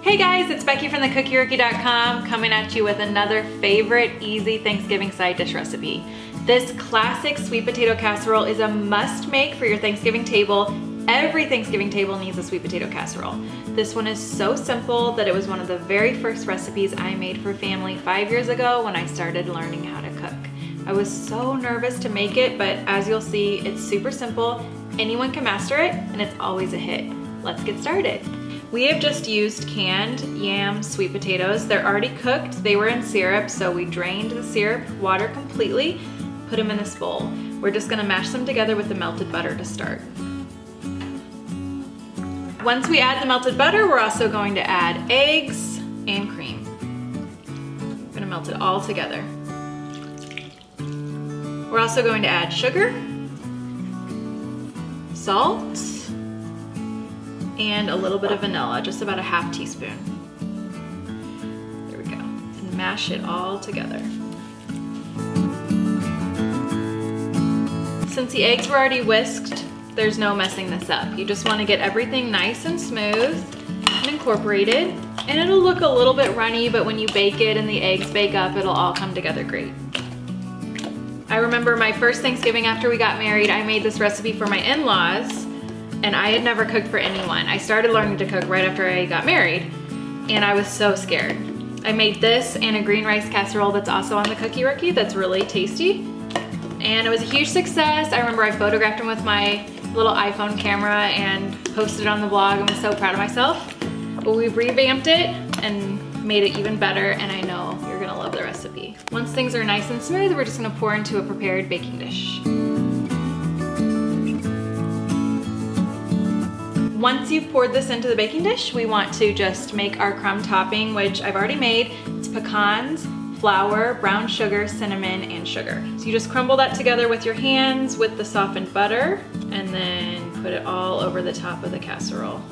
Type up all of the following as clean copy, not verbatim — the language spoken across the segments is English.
Hey guys, it's Becky from thecookyrookie.com coming at you with another favorite easy Thanksgiving side dish recipe. This classic sweet potato casserole is a must make for your Thanksgiving table. Every Thanksgiving table needs a sweet potato casserole. This one is so simple that it was one of the very first recipes I made for family 5 years ago when I started learning how to cook. I was so nervous to make it, but as you'll see, it's super simple. Anyone can master it, and it's always a hit. Let's get started. We have just used canned yam sweet potatoes. They're already cooked. They were in syrup, so we drained the syrup water completely, put them in this bowl. We're just gonna mash them together with the melted butter to start. Once we add the melted butter, we're also going to add eggs and cream. We're gonna melt it all together. We're also going to add sugar, salt, and a little bit of vanilla, just about a half teaspoon. There we go. And mash it all together. Since the eggs were already whisked, there's no messing this up. You just want to get everything nice and smooth and incorporated. And it'll look a little bit runny, but when you bake it and the eggs bake up, it'll all come together great. I remember my first Thanksgiving after we got married, I made this recipe for my in-laws, and I had never cooked for anyone. I started learning to cook right after I got married, and I was so scared. I made this and a green rice casserole that's also on the Cookie Rookie that's really tasty, and it was a huge success. I remember I photographed them with my little iPhone camera and posted it on the blog and was so proud of myself. But we revamped it and made it even better, and I know you're gonna love the recipe. Once things are nice and smooth, we're just gonna pour into a prepared baking dish. Once you've poured this into the baking dish, we want to just make our crumb topping, which I've already made. It's pecans, flour, brown sugar, cinnamon, and sugar. So you just crumble that together with your hands with the softened butter, and then put it all over the top of the casserole.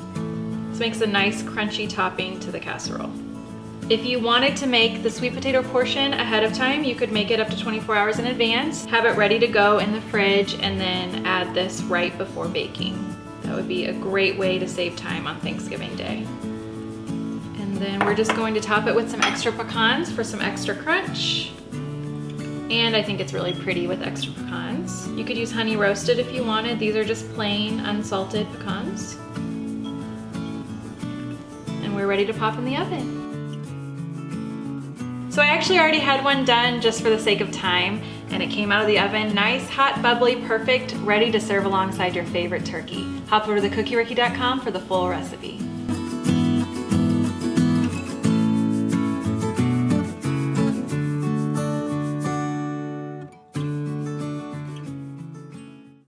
This makes a nice crunchy topping to the casserole. If you wanted to make the sweet potato portion ahead of time, you could make it up to 24 hours in advance, have it ready to go in the fridge, and then add this right before baking. That would be a great way to save time on Thanksgiving Day. And then we're just going to top it with some extra pecans for some extra crunch. And I think it's really pretty with extra pecans. You could use honey roasted if you wanted. These are just plain unsalted pecans. And we're ready to pop in the oven. So I actually already had one done just for the sake of time, and it came out of the oven nice, hot, bubbly, perfect, ready to serve alongside your favorite turkey. Hop over to thecookyrookie.com for the full recipe.